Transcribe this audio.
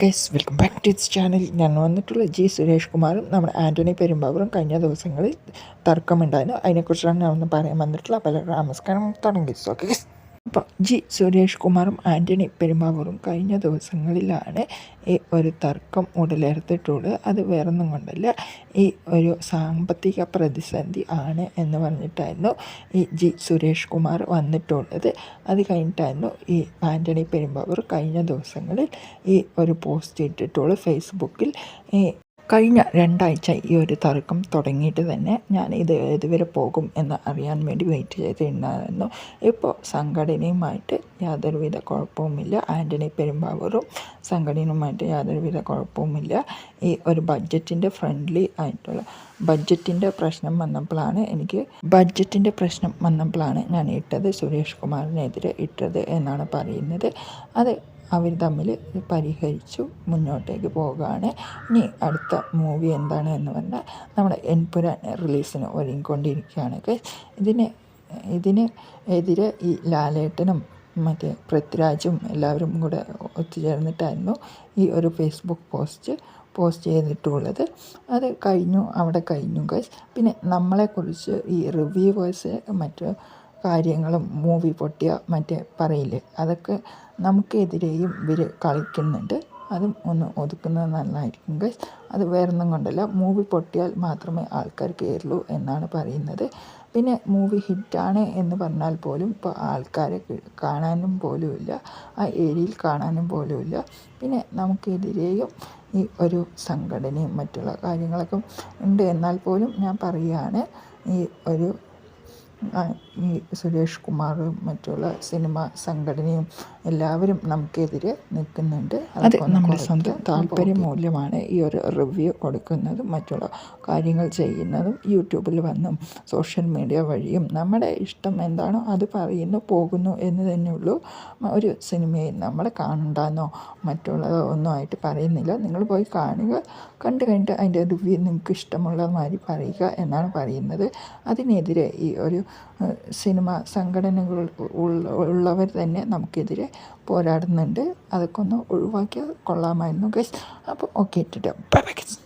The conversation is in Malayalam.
Guys welcome back to this channel. ഞാൻ വന്നിട്ടുള്ള ജി സുരേഷ് കുമാറും നമ്മുടെ ആൻ്റണി പെരുമ്പാവൂറും കഴിഞ്ഞ ദിവസങ്ങളിൽ തർക്കമുണ്ടായിരുന്നു. അതിനെക്കുറിച്ചാണ് ഞാൻ ഒന്ന് പറയാൻ വന്നിട്ടുള്ളത്. പല നമസ്കാരം തുടങ്ങി. ഓക്കെ, അപ്പോൾ ജി സുരേഷ് കുമാറും ആൻ്റണി പെരുമ്പാവൂറും കഴിഞ്ഞ ദിവസങ്ങളിലാണ് ഈ ഒരു തർക്കം ഉടലെടുത്തിട്ടുള്ളത്. അത് വേറൊന്നും കൊണ്ടല്ല, ഈ ഒരു സാമ്പത്തിക പ്രതിസന്ധി ആണ് എന്ന് പറഞ്ഞിട്ടായിരുന്നു ഈ ജി സുരേഷ് കുമാർ വന്നിട്ടുള്ളത്. അത് കഴിഞ്ഞിട്ടായിരുന്നു ഈ ആൻ്റണി പെരുമ്പാവൂർ കഴിഞ്ഞ ദിവസങ്ങളിൽ ഈ ഒരു പോസ്റ്റ് ഇട്ടിട്ടുള്ളത് ഫേസ്ബുക്കിൽ. കഴിഞ്ഞ 2 ആഴ്ച ഈ ഒരു തർക്കം തുടങ്ങിയിട്ട് തന്നെ ഞാൻ ഇതുവരെ പോകും എന്ന് അറിയാൻ വേണ്ടി വെയിറ്റ് ചെയ്തിട്ടുണ്ടായിരുന്നു. ഇപ്പോൾ സംഘടനയുമായിട്ട് യാതൊരുവിധ കുഴപ്പവുമില്ല. ആൻ്റണി പെരുമ്പാവൂറും സംഘടനയുമായിട്ട് യാതൊരുവിധ കുഴപ്പവുമില്ല. ഈ ഒരു ബഡ്ജറ്റിൻ്റെ ഫ്രണ്ട്ലി ആയിട്ടുള്ള ബഡ്ജറ്റിൻ്റെ പ്രശ്നം വന്നപ്പോഴാണ് ഞാൻ ഇട്ടത്, സുരേഷ് കുമാറിനെതിരെ ഇട്ടത് എന്നാണ് പറയുന്നത്. അത് അവർ തമ്മിൽ പരിഹരിച്ചു മുന്നോട്ടേക്ക് പോവുകയാണ്. ഇനി അടുത്ത മൂവി എന്താണ് എന്ന് പറഞ്ഞാൽ നമ്മുടെ എൻപുരാൻ റിലീസിന് ഒരുങ്ങിക്കൊണ്ടിരിക്കുകയാണ്. ഇതിന് എതിരെ ഈ ലാലേട്ടനും മറ്റേ പൃഥ്വിരാജും എല്ലാവരും കൂടെ ഒത്തുചേർന്നിട്ടായിരുന്നു ഈ ഒരു ഫേസ്ബുക്ക് പോസ്റ്റ് ചെയ്തിട്ടുള്ളത്. അത് അവിടെ കഴിഞ്ഞു ഗൈസ്. പിന്നെ നമ്മളെക്കുറിച്ച് ഈ റിവ്യൂവേഴ്സ് മറ്റു കാര്യങ്ങളും മൂവി പൊട്ടിയ പറയില്ലേ, അതൊക്കെ നമുക്കെതിരെയും ഇവർ കളിക്കുന്നുണ്ട്. അതും ഒന്ന് ഒതുക്കുന്നത് നല്ലതായിരിക്കും ഗൈസ്. അത് വേറൊന്നും കൊണ്ടല്ല, മൂവി പൊട്ടിയാൽ മാത്രമേ ആൾക്കാർ കയറുള്ളൂ എന്നാണ് പറയുന്നത്. പിന്നെ മൂവി ഹിറ്റാണ് എന്ന് പറഞ്ഞാൽ പോലും ഇപ്പോൾ ആൾക്കാരെ കാണാനും പോലുമില്ല, ആ ഏരിയയിൽ കാണാനും പോലുമില്ല. പിന്നെ നമുക്കെതിരെയും ഈ ഒരു സംഘടനയും മറ്റുള്ള കാര്യങ്ങളൊക്കെ ഉണ്ട്. എന്നാൽ പോലും ഞാൻ പറയുകയാണ്, ഈ സുരേഷ് കുമാറും മറ്റുള്ള സിനിമ സംഘടനയും എല്ലാവരും നമുക്കെതിരെ നിൽക്കുന്നുണ്ട്. അത് നമ്മുടെ സ്വന്തം താല്പര്യ മൂല്യമാണ് ഈ ഒരു റിവ്യൂ കൊടുക്കുന്നതും മറ്റുള്ള കാര്യങ്ങൾ ചെയ്യുന്നതും. യൂട്യൂബിൽ വന്നും സോഷ്യൽ മീഡിയ വഴിയും നമ്മുടെ ഇഷ്ടം എന്താണോ അത് പറയുന്നു പോകുന്നു എന്ന് തന്നെയുള്ളൂ. ഒരു സിനിമയെ നമ്മൾ കാണണ്ടെന്നോ മറ്റുള്ളതോ ഒന്നും ആയിട്ട് പറയുന്നില്ല. നിങ്ങൾ പോയി കാണുക, കണ്ടു കഴിഞ്ഞിട്ട് അതിൻ്റെ റിവ്യൂ നിങ്ങൾക്ക് ഇഷ്ടമുള്ള മാതിരി പറയുക എന്നാണ് പറയുന്നത്. അതിനെതിരെ ഈ ഒരു സിനിമ സംഘടനകൾ ഉള്ളവർ തന്നെ നമുക്കെതിരെ പോരാടുന്നുണ്ട്. അതൊക്കെ ഒന്ന് ഒഴിവാക്കിയാൽ കൊള്ളാമായിരുന്നു ഗൈസ്. അപ്പോൾ ഓക്കെ, ബൈ ബൈ ഗൈസ്.